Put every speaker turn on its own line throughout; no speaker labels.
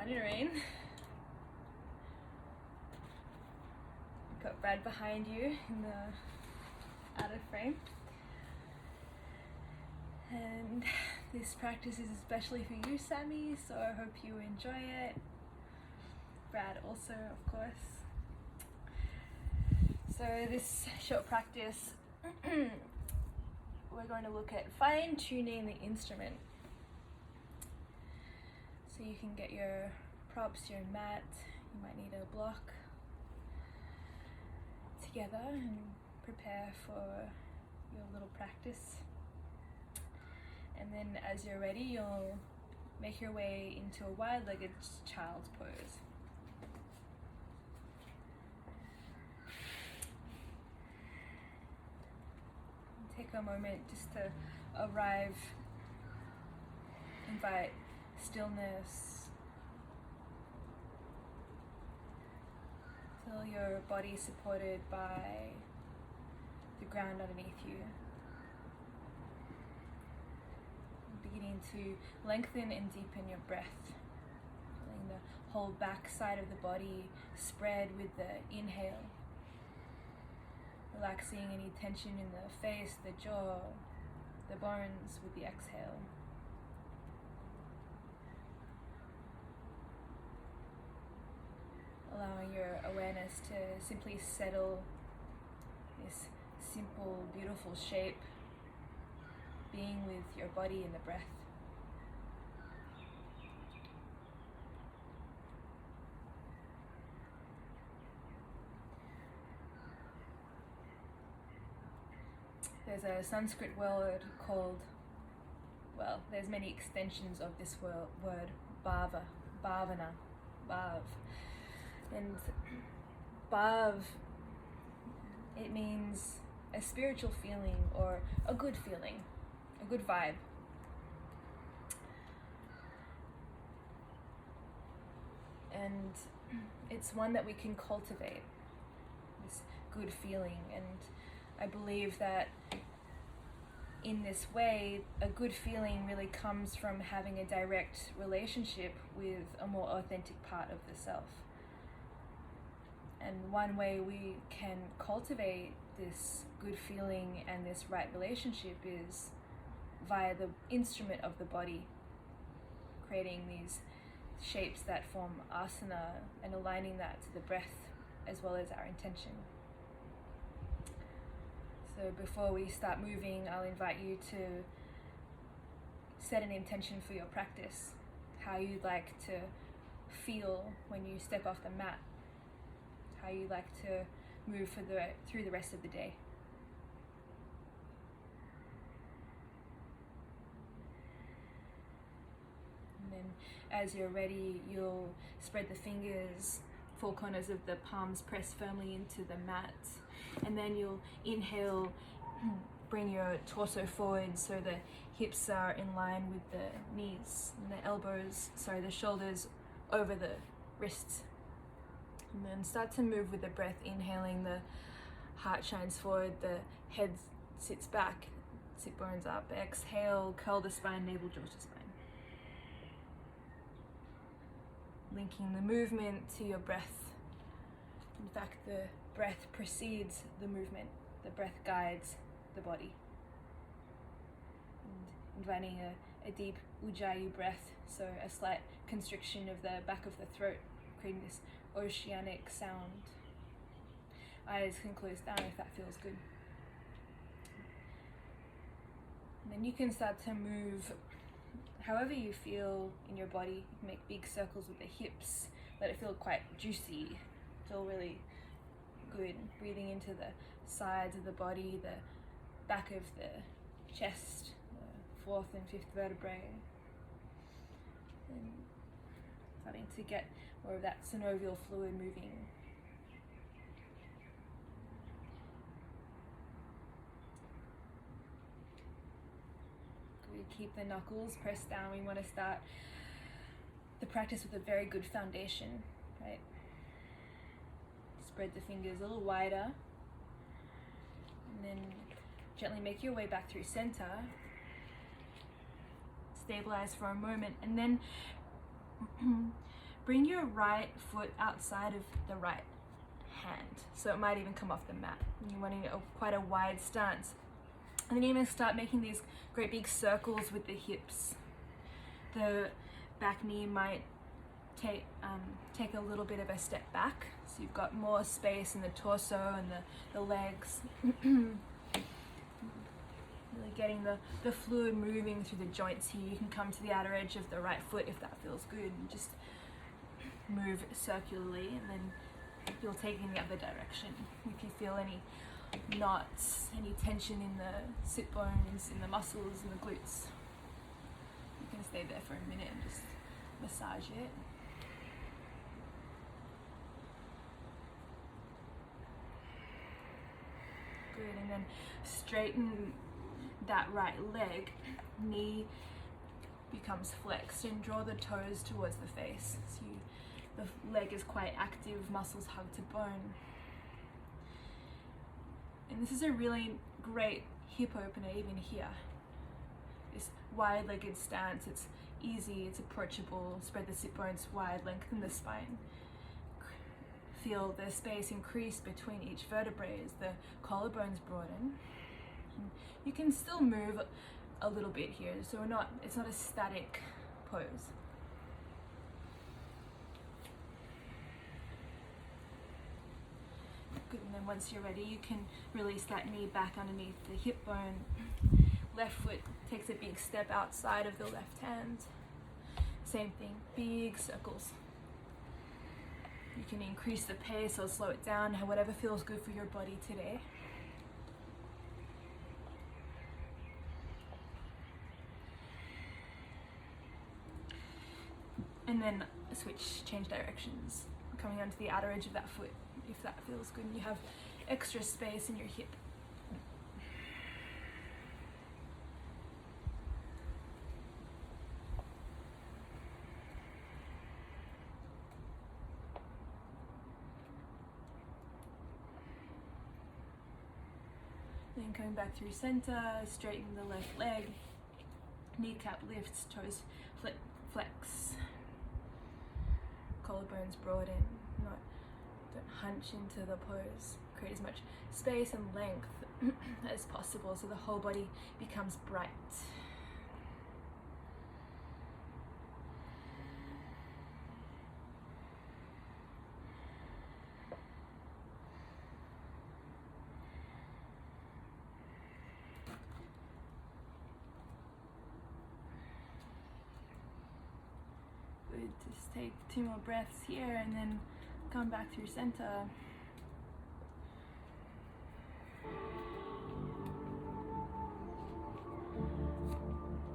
starting to rain. Got Brad behind you in the outer frame. And this practice is especially for you, Sammy, so I hope you enjoy it. Brad also, of course. So this short practice, we're going to look at fine-tuning the instrument. So you can get your props, your mat, you might need a block together and prepare for your little practice. And then as you're ready, you'll make your way into a wide-legged child's pose. Take a moment just to arrive, invite stillness, feel your body supported by the ground underneath you. Beginning to lengthen and deepen your breath, feeling the whole back side of the body spread with the inhale. Relaxing any tension in the face, the jaw, the bones with the exhale. Allowing your awareness to simply settle this simple, beautiful shape, being with your body and the breath. There's a Sanskrit word called, well, there's many extensions of this word, bhava, bhavana, bhav. And bhav, it means a spiritual feeling or a good feeling, a good vibe. And it's one that we can cultivate, this good feeling. And I believe that in this way, a good feeling really comes from having a direct relationship with a more authentic part of the self. And one way we can cultivate this good feeling and this right relationship is via the instrument of the body, creating these shapes that form asana and aligning that to the breath as well as our intention. So before we start moving, I'll invite you to set an intention for your practice, how you'd like to feel when you step off the mat, how you like to move through the rest of the day. And then as you're ready, you'll spread the fingers, four corners of the palms press firmly into the mat, and then you'll inhale, bring your torso forward so the hips are in line with the knees and the shoulders over the wrists. And then start to move with the breath, inhaling, the heart shines forward, the head sits back, sit bones up. Exhale, curl the spine, navel draws to spine. Linking the movement to your breath. In fact, the breath precedes the movement. The breath guides the body. And inviting a deep ujjayi breath, so a slight constriction of the back of the throat, creating this oceanic sound. Eyes can close down if that feels good. And then you can start to move however you feel in your body. You can make big circles with the hips, let it feel quite juicy, feel really good. Breathing into the sides of the body, the back of the chest, the fourth and fifth vertebrae. And starting to get more of that synovial fluid moving. We keep the knuckles pressed down. We want to start the practice with a very good foundation, right? Spread the fingers a little wider, and then gently make your way back through center. Stabilize for a moment, and then bring your right foot outside of the right hand. So it might even come off the mat. You're wanting quite a wide stance. And then you're going to start making these great big circles with the hips. The back knee might take a little bit of a step back, so you've got more space in the torso and the legs. Really getting the fluid moving through the joints here. You can come to the outer edge of the right foot if that feels good, and just move circularly, and then you'll take it in the other direction. If you feel any knots, any tension in the sit bones, in the muscles, in the glutes, you can stay there for a minute and just massage it. Good, and then straighten that right leg. Knee becomes flexed, and draw the toes towards the face. So the leg is quite active, muscles hug to bone. And this is a really great hip opener even here. This wide-legged stance, it's easy, it's approachable. Spread the sit bones wide, lengthen the spine. Feel the space increase between each vertebrae as the collarbones broaden. And you can still move a little bit here, so it's not a static pose. Good, and then once you're ready, you can release that knee back underneath the hip bone. Left foot takes a big step outside of the left hand. Same thing, big circles. You can increase the pace or slow it down, whatever feels good for your body today. And then change directions, coming onto the outer edge of that foot, if that feels good and you have extra space in your hip. Then coming back through center, straighten the left leg, kneecap lifts, toes flex, collarbones broaden, don't hunch into the pose. Create as much space and length as possible so the whole body becomes bright. Good, just take 2 more breaths here and then come back through center.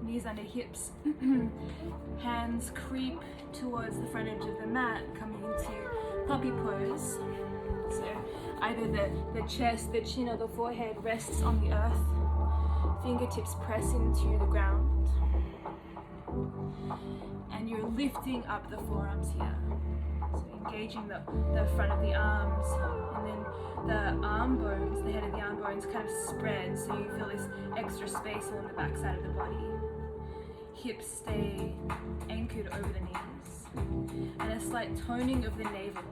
Knees under hips, hands creep towards the front edge of the mat, coming into puppy pose. So either the chest, the chin or the forehead rests on the earth, fingertips press into the ground, and you're lifting up the forearms here. So engaging the front of the arms, and then the arm bones, the head of the arm bones kind of spread, so you feel this extra space along the back side of the body. Hips stay anchored over the knees, and a slight toning of the navel.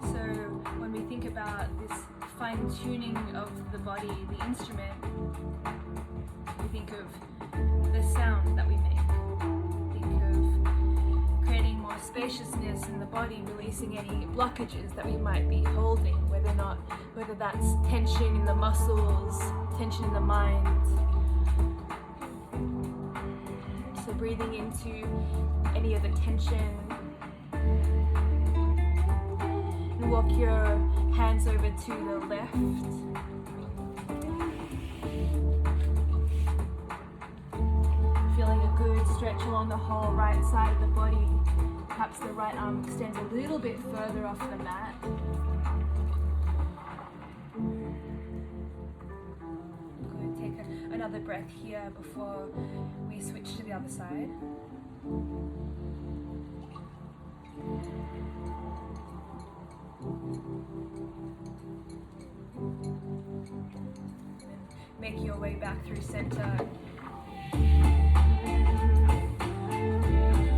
So when we think about this fine-tuning of the body, the instrument, we think of the sound that we make. Think of creating more spaciousness in the body, releasing any blockages that we might be holding, whether that's tension in the muscles, tension in the mind. So breathing into any of the tension. And walk your hands over to the left. Feeling a good stretch along the whole right side of the body. Perhaps the right arm extends a little bit further off the mat. Good. Take another breath here before we switch to the other side. Make your way back through center.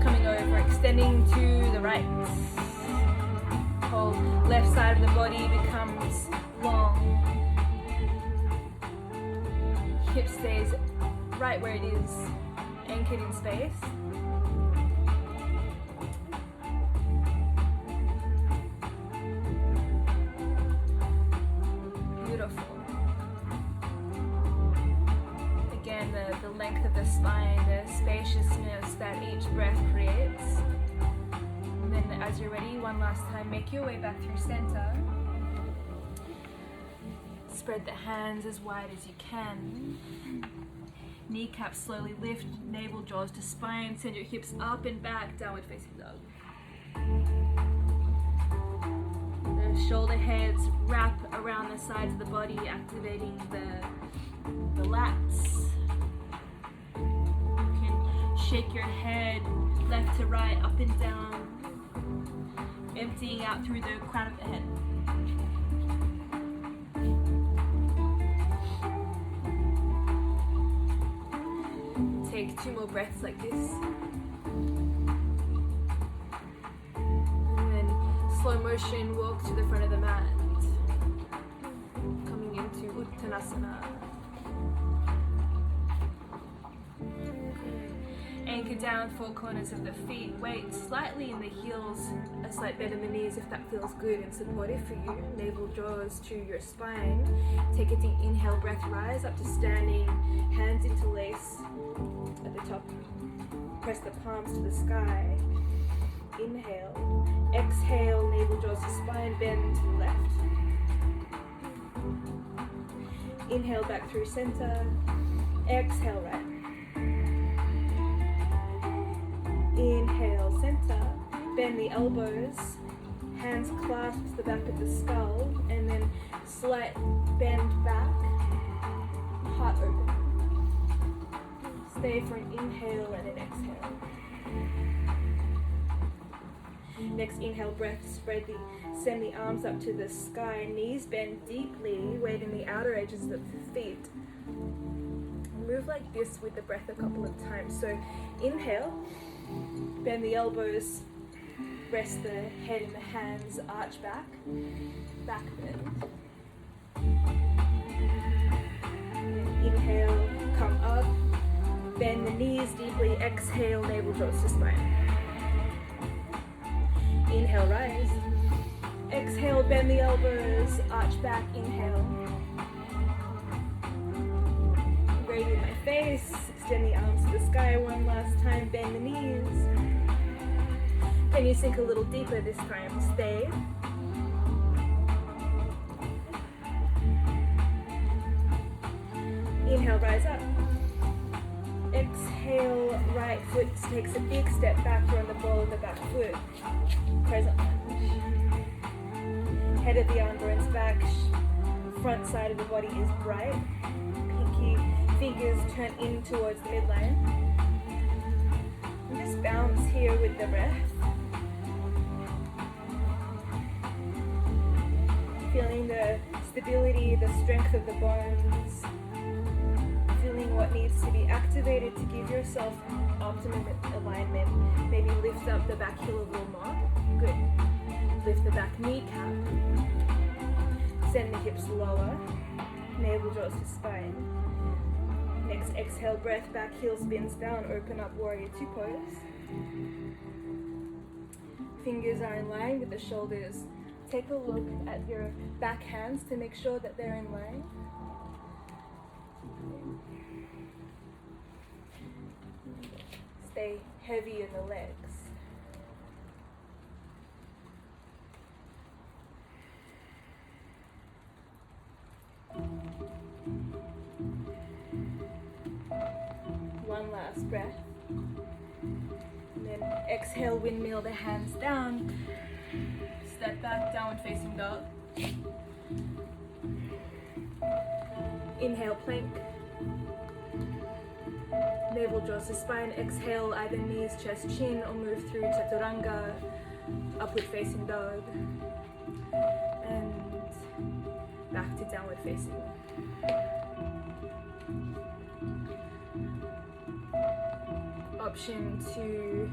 Coming over, extending to the right. Whole left side of the body becomes long. Hip stays right where it is, anchored in space. Beautiful. Again, the length of the spine, the spaciousness that each breath creates. And then as you're ready, one last time, make your way back through center. Spread the hands as wide as you can. Kneecaps slowly lift, navel draws to spine, send your hips up and back, downward facing dog. The shoulder heads wrap around the sides of the body, activating the lats. You can shake your head left to right, up and down, emptying out through the crown of the head. Take 2 more breaths like this. And then slow motion, walk to the front of the mat. Coming into Uttanasana. Anchor down 4 corners of the feet. Weight slightly in the heels, a slight bend in the knees if that feels good and supportive for you. Navel draws to your spine. Take a deep inhale, breath rise up to standing. Hands interlace at the top. Press the palms to the sky. Inhale. Exhale, navel draws to spine, bend to the left. Inhale back through center. Exhale right. Inhale, center, bend the elbows, hands clasp the back of the skull, and then slight bend back, heart open. Stay for an inhale and an exhale. Next inhale, breath, spread the send the arms up to the sky, knees bend deeply, weight in the outer edges of the feet. Move like this with the breath a couple of times. So inhale. Bend the elbows, rest the head in the hands, arch back, back bend. And inhale, come up, bend the knees deeply, exhale, navel draws to spine. Inhale, rise. Exhale, bend the elbows, arch back, inhale. Gravy my face. Extend the arms to the sky one last time, bend the knees. Can you sink a little deeper this time? Stay. Inhale, rise up. Exhale, right foot takes a big step back, you're on the ball of the back foot. Crescent lunge. Head of the arm burns back, front side of the body is bright. Pinky fingers turn in towards the midline. And just bounce here with the breath. Feeling the stability, the strength of the bones. Feeling what needs to be activated to give yourself optimum alignment. Maybe lift up the back heel a little more. Good. Lift the back kneecap. Send the hips lower. Navel draws to spine. Next exhale, breath, back heel spins down, open up warrior 2 pose. Fingers are in line with the shoulders. Take a look at your back hands to make sure that they're in line. Stay heavy in the legs. One last breath. And then exhale, windmill the hands down. Step back, downward facing dog. Inhale, plank. Navel draws to spine. Exhale, either knees, chest, chin, or move through chaturanga, upward facing dog. And back to downward facing. option to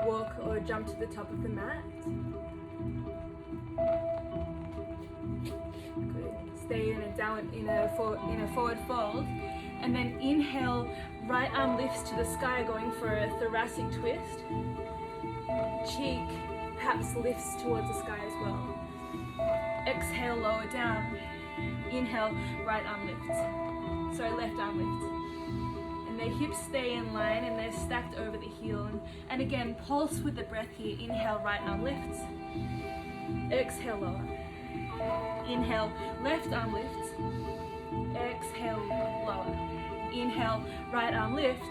walk or jump to the top of the mat. Good. Stay in a forward fold, and then inhale, right arm lifts to the sky, going for a thoracic twist. Cheek perhaps lifts towards the sky as well. Exhale, lower down. Inhale, right arm lifts. Sorry, left arm lifts. And the hips stay in line and they're stacked over the heel. And again, pulse with the breath here. Inhale, right arm lifts. Exhale, lower. Inhale, left arm lifts. Exhale, lower. Inhale, right arm lifts.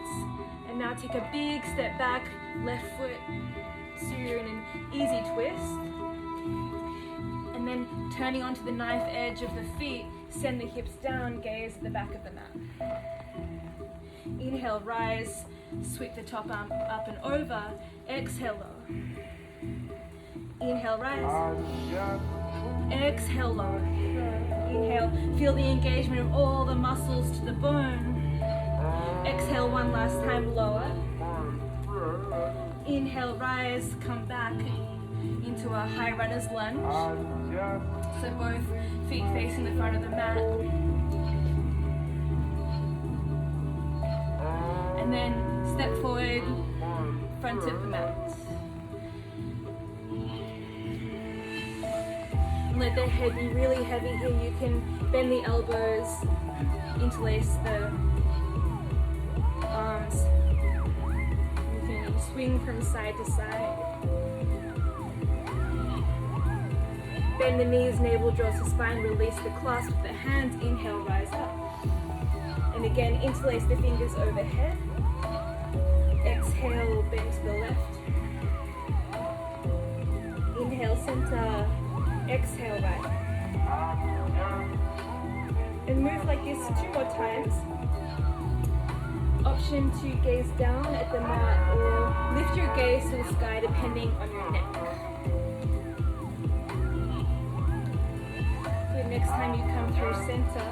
And now take a big step back, left foot. So you're in an easy twist. And then turning onto the knife edge of the feet, send the hips down, gaze at the back of the mat. Inhale, rise, sweep the top arm up and over. Exhale, lower. Inhale, rise. Exhale, lower. Inhale, feel the engagement of all the muscles to the bone. Exhale one last time, lower. Inhale, rise, come back into a high runner's lunge. So both feet facing the front of the mat. And then step forward, front of the mat. Let the head be really heavy here. You can bend the elbows, interlace the arms. You can swing from side to side. Bend the knees, navel draws the spine, release the clasp of the hands. Inhale, rise up. And again, interlace the fingers overhead. Exhale, bend to the left. Inhale, center. Exhale, right. And move like this 2 more times. Option to gaze down at the mat or lift your gaze to the sky depending on your neck. Good, next time you come through center,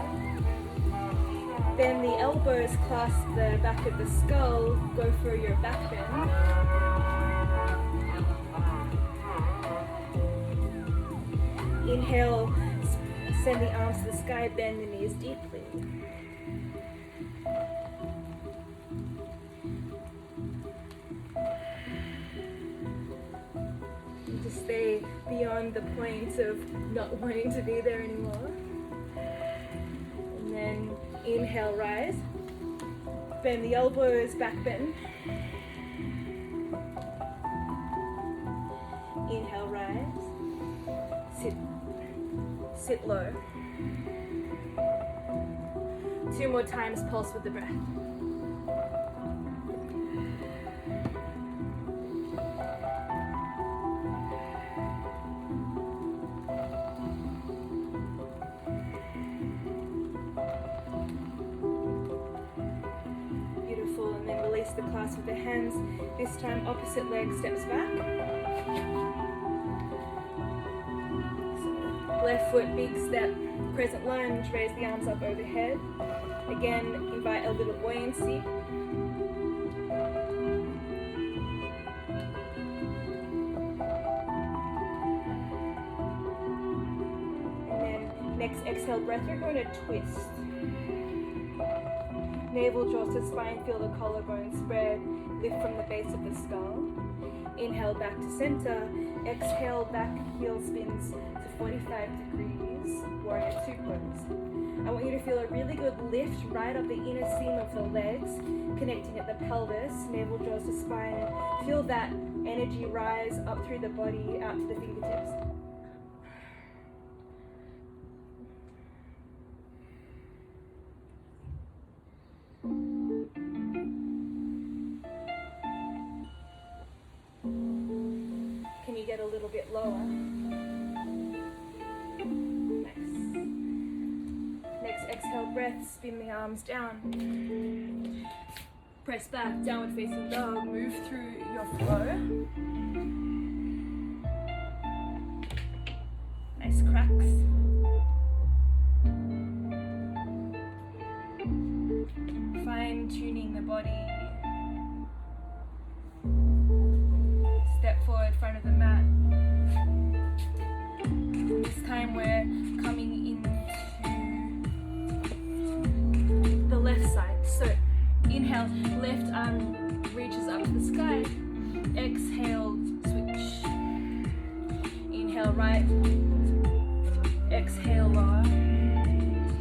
bend the elbows, clasp the back of the skull, go for your back bend. Inhale, send the arms to the sky, bend the knees deeply. And to stay beyond the point of not wanting to be there anymore. And then inhale, rise. Bend the elbows, back bend. Inhale, rise. Sit low. 2 more times, pulse with the breath. Beautiful, and then release the clasp with the hands. This time, opposite leg steps back. Left foot, big step, crescent lunge, raise the arms up overhead. Again, invite a little buoyancy. And then next exhale breath, you're going to twist. Navel draws to spine, feel the collarbone spread, lift from the base of the skull. Inhale back to center, exhale back, heel spins to 45 degrees, warrior two pose. I want you to feel a really good lift right up the inner seam of the legs, connecting at the pelvis, navel draws to spine, and feel that energy rise up through the body, out to the fingertips. Can you get a little bit lower? Nice. Next, exhale breath, spin the arms down. Press back, downward facing dog, move through your flow. Nice cracks. Fine tuning the body, front of the mat. This time we're coming into the left side. So inhale, left arm reaches up to the sky. Exhale, switch. Inhale right. Exhale lower.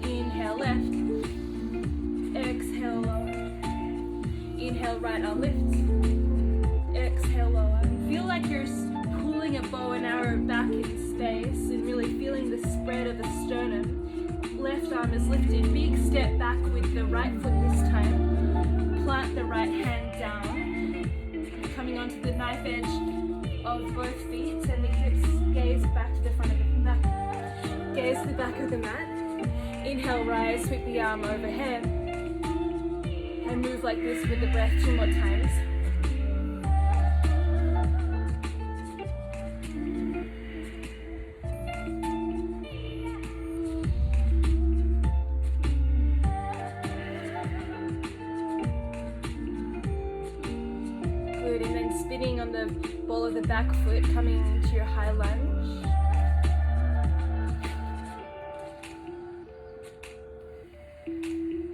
Inhale left. Exhale lower. Inhale right arm lift. Exhale lower. Feel like you're pulling a bow and arrow back in space and really feeling the spread of the sternum. Left arm is lifted. Big step back with the right foot this time. Plant the right hand down. Coming onto the knife edge of both feet and the hips. Gaze back to the front of the back. Gaze to the back of the mat. Inhale, rise, sweep the arm overhead. And move like this with the breath 2 more times. Good, and then spinning on the ball of the back foot, coming into your high lunge.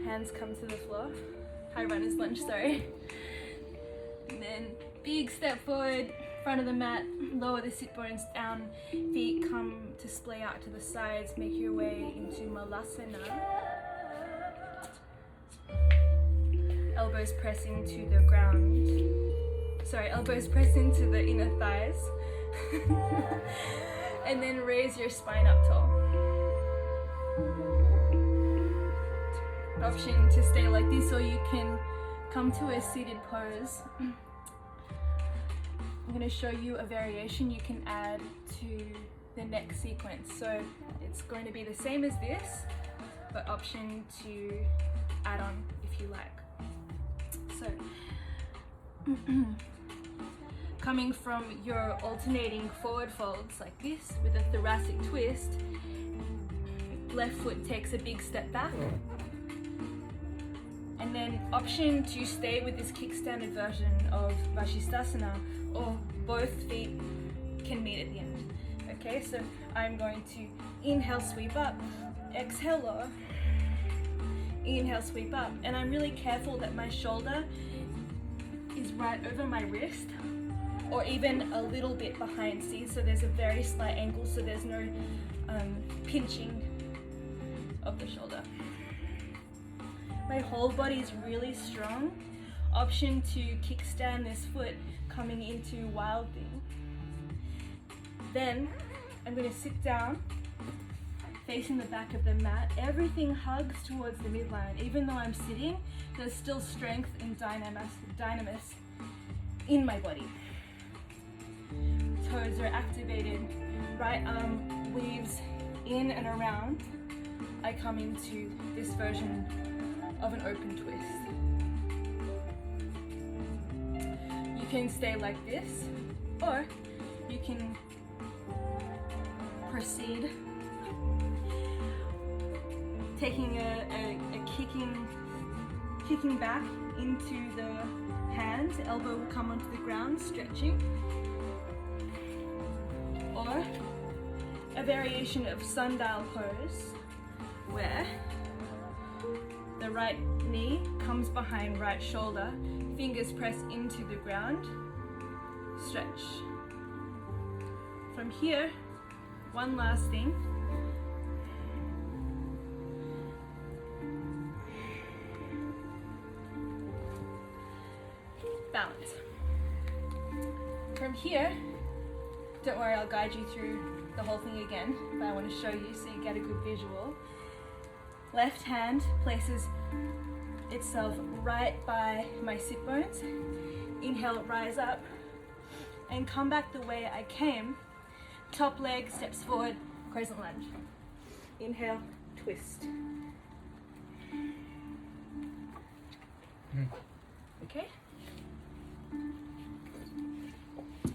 Hands come to the floor. High runner's lunge, sorry. And then big step forward, front of the mat, lower the sit bones down, feet come to splay out to the sides, make your way into Malasana. Elbows press into the ground. Sorry, elbows press into the inner thighs. And then raise your spine up tall. Option to stay like this, or you can come to a seated pose. I'm going to show you a variation you can add to the next sequence. So it's going to be the same as this, but option to add on if you like. So coming from your alternating forward folds like this with a thoracic twist, left foot takes a big step back. And then option to stay with this kickstanded version of Vashisthasana, or both feet can meet at the end. Okay, so I'm going to inhale, sweep up, exhale, lower, inhale, sweep up. And I'm really careful that my shoulder is right over my wrist, or even a little bit behind. See, so there's a very slight angle, so there's no pinching of the shoulder. My whole body is really strong. Option to kickstand this foot coming into wild thing. Then I'm going to sit down facing the back of the mat. Everything hugs towards the midline. Even though I'm sitting, there's still strength and dynamis in my body. Toes are activated. Right arm weaves in and around. I come into this version of an open twist. You can stay like this, or you can proceed taking a kicking back into the hands. Elbow will come onto the ground, stretching, or a variation of sundial pose where the right knee comes behind right shoulder, fingers press into the ground, stretch. From here, one last thing. Balance. From here, don't worry, I'll guide you through the whole thing again, but I want to show you so you get a good visual. Left hand places itself right by my sit bones. Inhale, rise up and come back the way I came. Top leg steps forward, crescent lunge. Inhale, twist. Okay?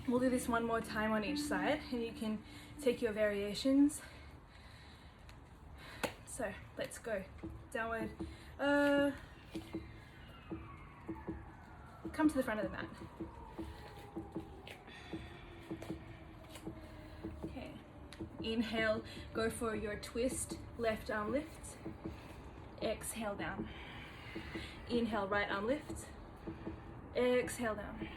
We'll do this one more time on each side, and you can take your variations. So let's go. Downward. Come to the front of the mat. Inhale, go for your twist, left arm lifts. Exhale down. Inhale, right arm lifts. Exhale down.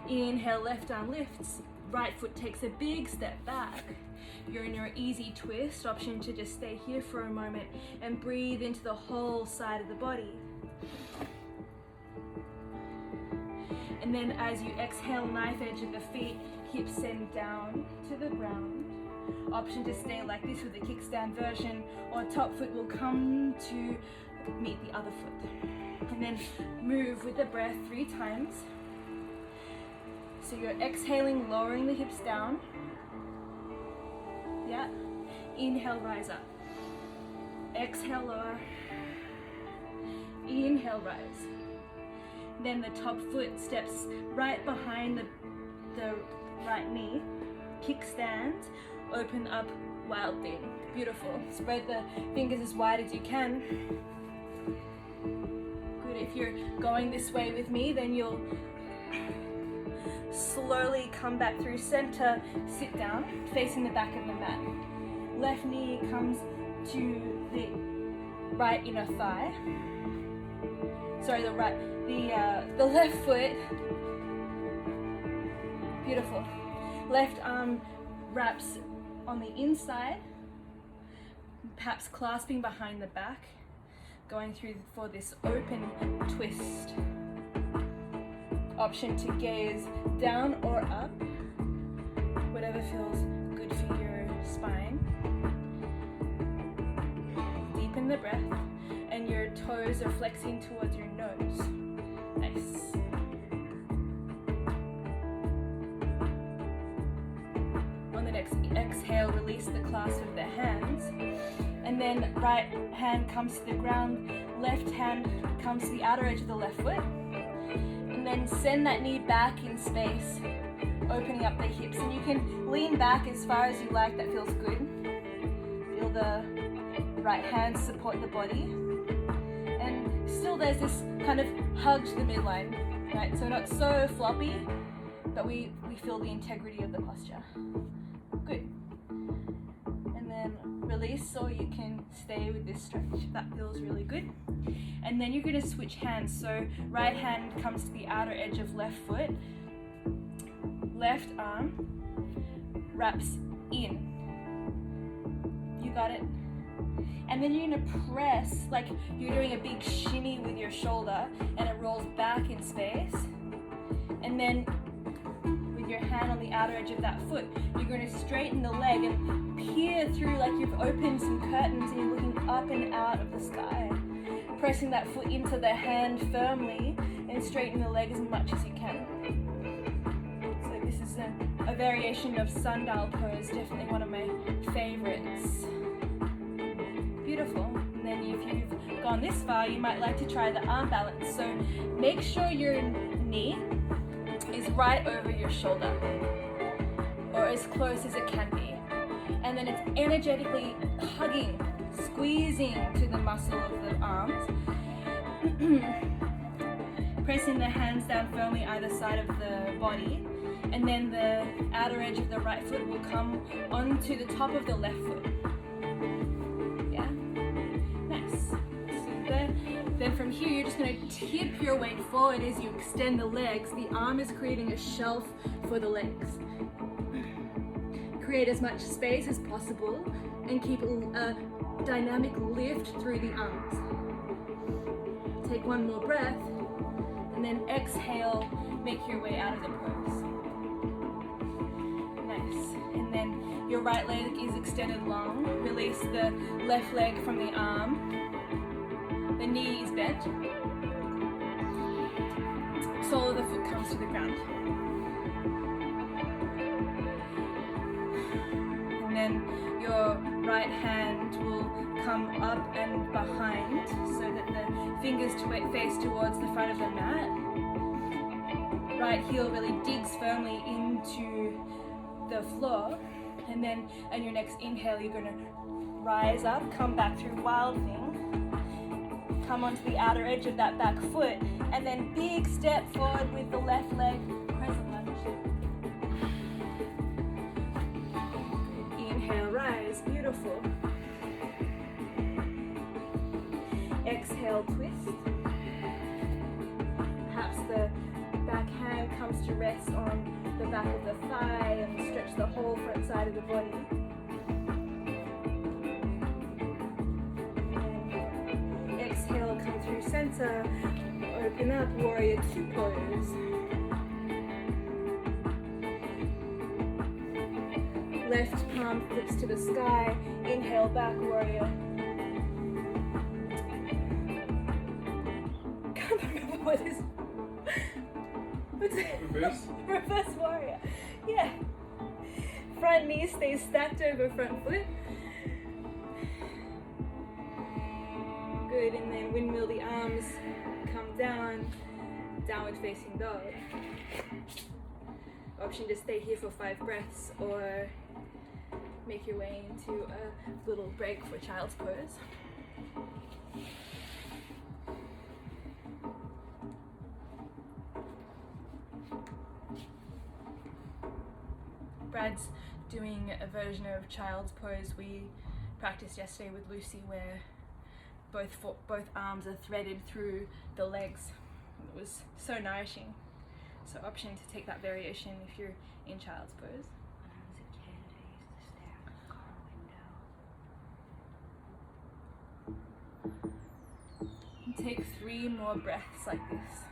Inhale, left arm lifts. Right foot takes a big step back. You're in your easy twist, option to just stay here for a moment and breathe into the whole side of the body. And then as you exhale, knife edge of the feet, hips send down to the ground. Option to stay like this with the kickstand version, or top foot will come to meet the other foot. And then move with the breath 3 times. So you're exhaling, lowering the hips down. Yeah. Inhale, rise up. Exhale, lower. Inhale, rise. Then the top foot steps right behind the right knee. Kickstand, open up, wild thing. Beautiful. Spread the fingers as wide as you can. Good. If you're going this way with me, then you'll slowly come back through center, sit down, facing the back of the mat. Left knee comes to the right inner thigh. Sorry, the left foot. Beautiful. Left arm wraps on the inside, perhaps clasping behind the back, going through for this open twist. Option to gaze down or up, whatever feels good for your spine. Deepen the breath, and your toes are flexing towards your nose. Nice. On the next exhale, release the clasp of the hands, and then right hand comes to the ground, left hand comes to the outer edge of the left foot. And then send that knee back in space, opening up the hips. And you can lean back as far as you like, that feels good. Feel the right hand support the body. And still there's this kind of hug to the midline, right? So not so floppy, but we feel the integrity of the posture. Good. And then release, or you can stay with this stretch. That feels really good. And then you're going to switch hands. So right hand comes to the outer edge of left foot. Left arm wraps in. You got it? And then you're going to press like you're doing a big shimmy with your shoulder, and it rolls back in space. And then with your hand on the outer edge of that foot, you're going to straighten the leg and peer through like you've opened some curtains and you're looking up and out of the sky. Pressing that foot into the hand firmly and straighten the leg as much as you can. So this is a variation of sundial pose, definitely one of my favorites. Beautiful. And then if you've gone this far, you might like to try the arm balance. So make sure your knee is right over your shoulder, or as close as it can be. And then it's energetically hugging, squeezing to the muscle of the arms. Pressing the hands down firmly either side of the body. And then the outer edge of the right foot will come onto the top of the left foot. Yeah? Nice. Super. Then from here, you're just going to tip your weight forward as you extend the legs. The arm is creating a shelf for the legs. Create as much space as possible and keep a dynamic lift through the arms. Take one more breath, and then exhale, make your way out of the pose. Nice. And then your right leg is extended long. Release the left leg from the arm. The knee is bent. Sole of the foot comes to the ground. And then your right hand will come up and behind so that the fingers face towards the front of the mat. Right heel really digs firmly into the floor. And then on your next inhale, you're going to rise up, come back through wild thing, come onto the outer edge of that back foot, and then big step forward with the left leg, crescent lunge. beautiful. Exhale, twist. Perhaps the back hand comes to rest on the back of the thigh and stretch the whole front side of the body. And exhale, come through center. Open up, warrior two pose. Left palm flips to the sky. Inhale, back warrior. Can't remember what is. What's it?
Reverse?
Reverse warrior. Yeah. Front knee stays stacked over front foot. Good, and then windmill the arms, come down, downward facing dog. Option to stay here for 5 breaths or make your way into a little break for child's pose. Brad's doing a version of child's pose we practiced yesterday with Lucy where both arms are threaded through the legs. It was so nourishing. So option to take that variation if you're in child's pose.
When I was a kid, I used to stare out the car window.
And take 3 more breaths like this.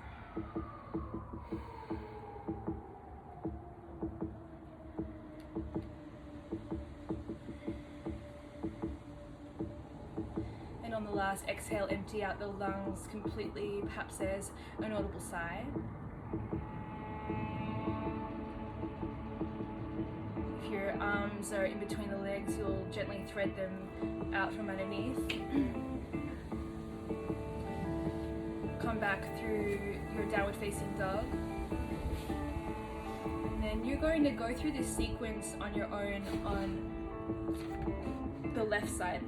And on the last exhale, empty out the lungs completely. Perhaps there's an audible sigh. If your arms are in between the legs, you'll gently thread them out from underneath. Come back through your downward facing dog. And then you're going to go through this sequence on your own on the left side.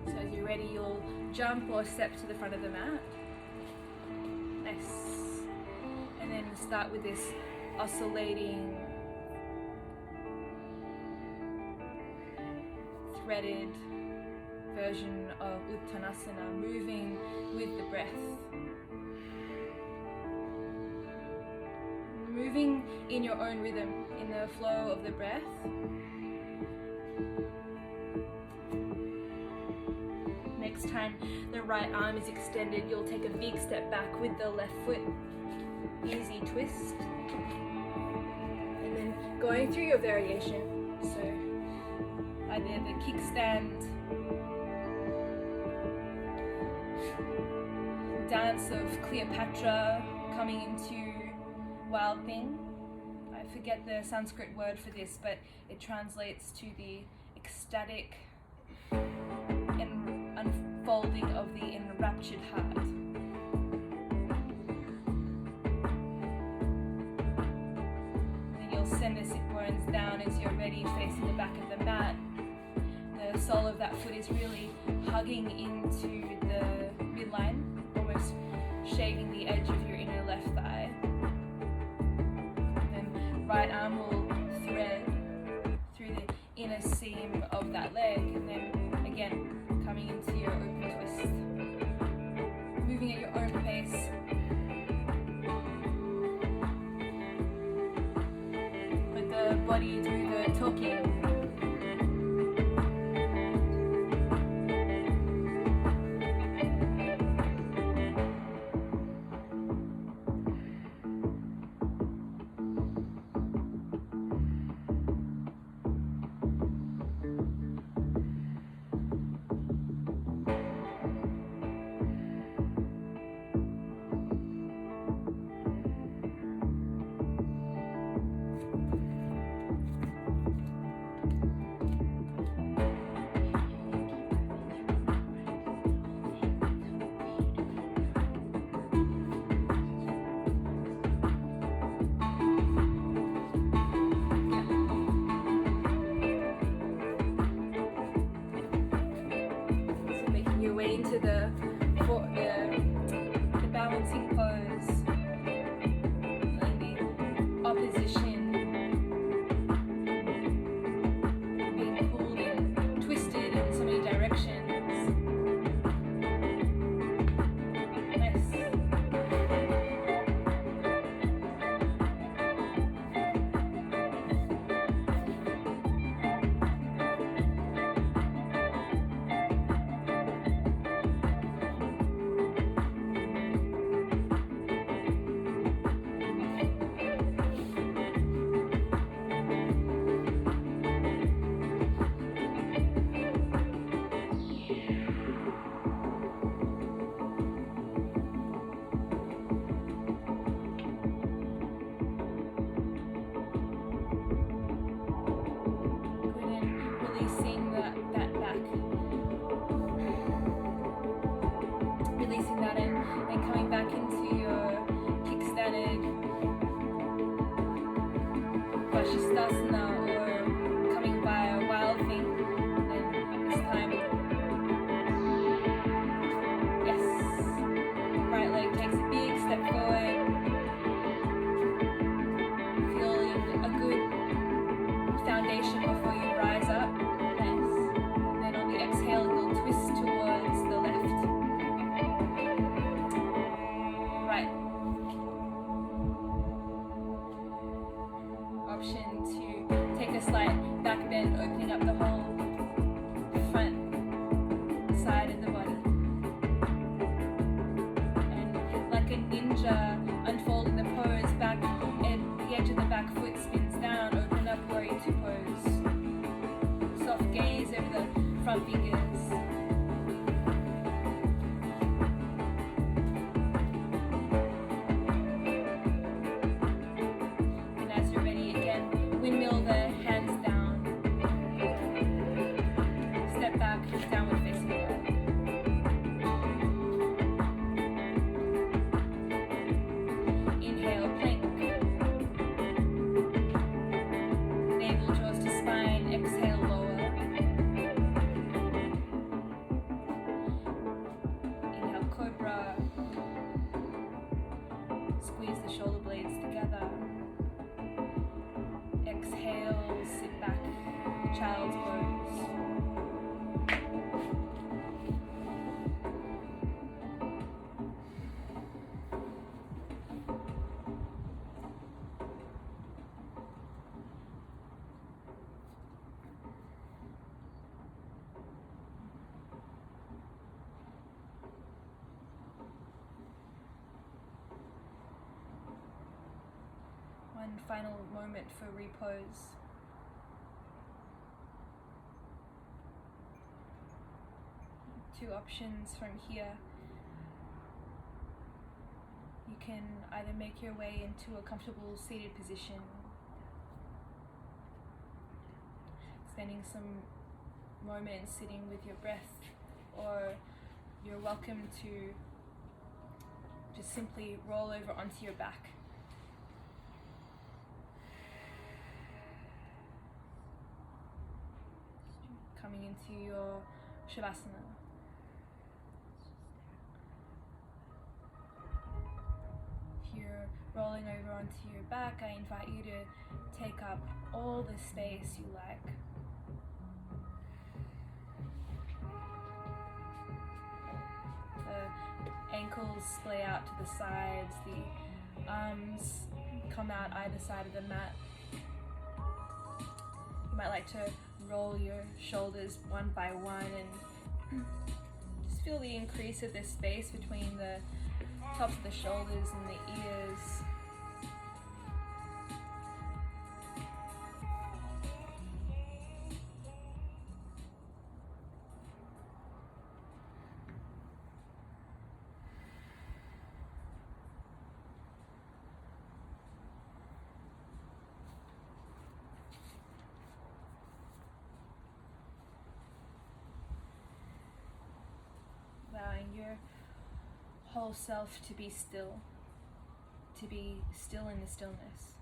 So as you're ready, you'll jump or step to the front of the mat. Nice. And then start with this oscillating, threaded version of Uttanasana, moving with the breath. Moving in your own rhythm, in the flow of the breath. Next time the right arm is extended, you'll take a big step back with the left foot. Easy twist. And then going through your variation. So either the kickstand, dance of Cleopatra coming into Wild Thing. I forget the Sanskrit word for this, but it translates to the ecstatic unfolding of the enraptured heart. Then you'll send the sit bones down as you're ready, facing the back of the mat. The sole of that foot is really hugging into the midline, almost shaving the edge of your inner left thigh. Then right arm will thread through the inner seam of that leg, and then again coming into your open twist. Moving at your own pace. Let the body do the talking. pleasure, unfolding the pose back, and the edge of the back foot spins down, open up warrior two pose. Soft gaze over the front fingers. And as you're ready again, windmill the hands down. Step back, downward facing dog. Inhale, plank. Navel draws to spine, exhale, lower. Inhale, cobra. Squeeze the shoulder blades together. Exhale, sit back, child's pose. One final moment for repose. Two options from here. You can either make your way into a comfortable seated position, spending some moments sitting with your breath, or you're welcome to just simply roll over onto your back. Coming into your Shavasana. If you're rolling over onto your back, I invite you to take up all the space you like. The ankles splay out to the sides, the arms come out either side of the mat. You might like to roll your shoulders one by one and just feel the increase of the space between the tops of the shoulders and the ears. Allowing your whole self to be still in the stillness.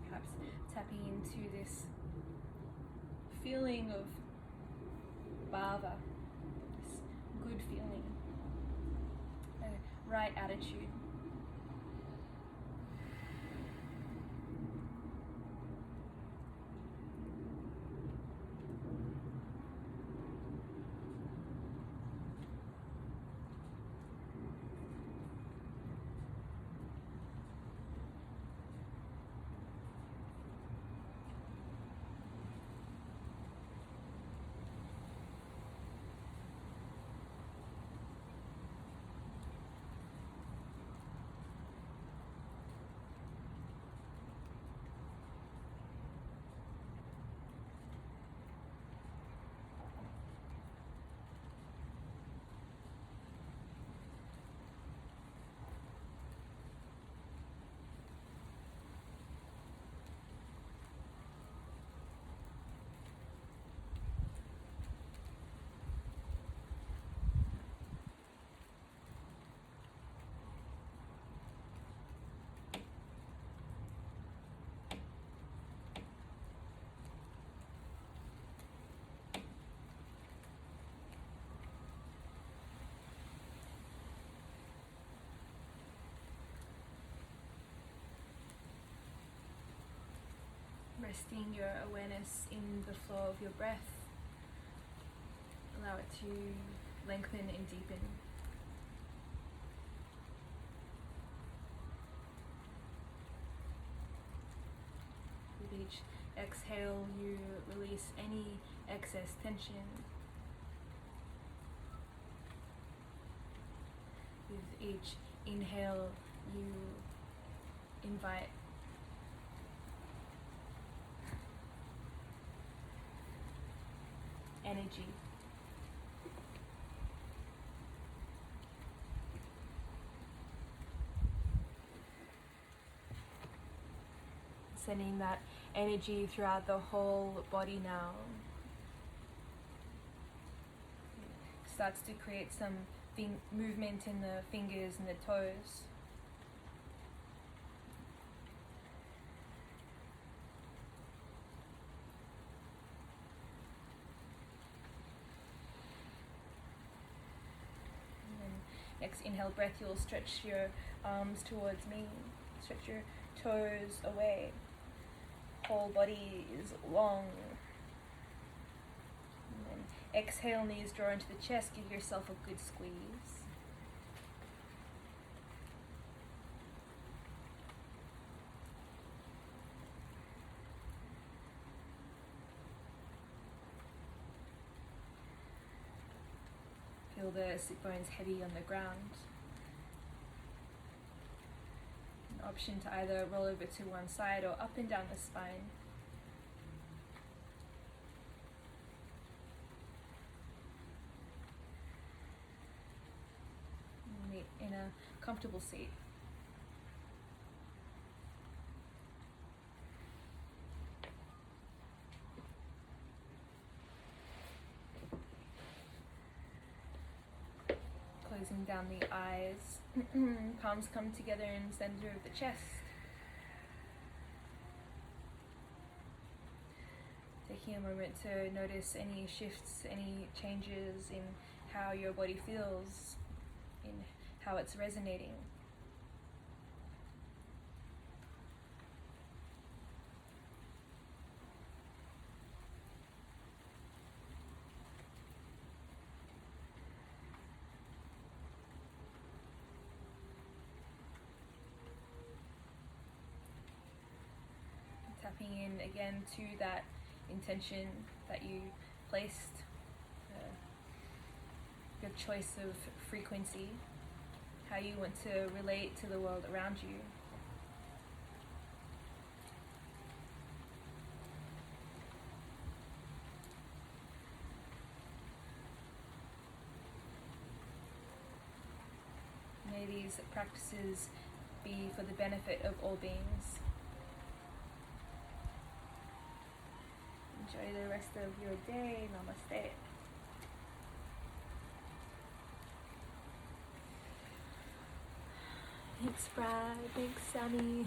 Perhaps tapping into this feeling of bhava, this good feeling, a right attitude. Resting your awareness in the flow of your breath. Allow it to lengthen and deepen. each exhale, you release any excess tension. With each inhale, you invite energy. Sending that energy throughout the whole body now. Starts to create some movement in the fingers and the toes. And then next inhale breath, you'll stretch your arms towards me. Stretch your toes away. Whole body is long. And then exhale, knees draw into the chest. Give yourself a good squeeze. Feel the sit bones heavy on the ground. Option to either roll over to one side or up and down the spine. Meet in a comfortable seat. Closing down the eyes. Palms come together in the center of the chest. Taking a moment to notice any shifts, any changes in how your body feels, in how it's resonating. Tapping in again to that intention that you placed, your choice of frequency, how you want to relate to the world around you. May these practices be for the benefit of all beings. Enjoy the rest of your day. Namaste. Thanks, Brad. Thanks, Sammy.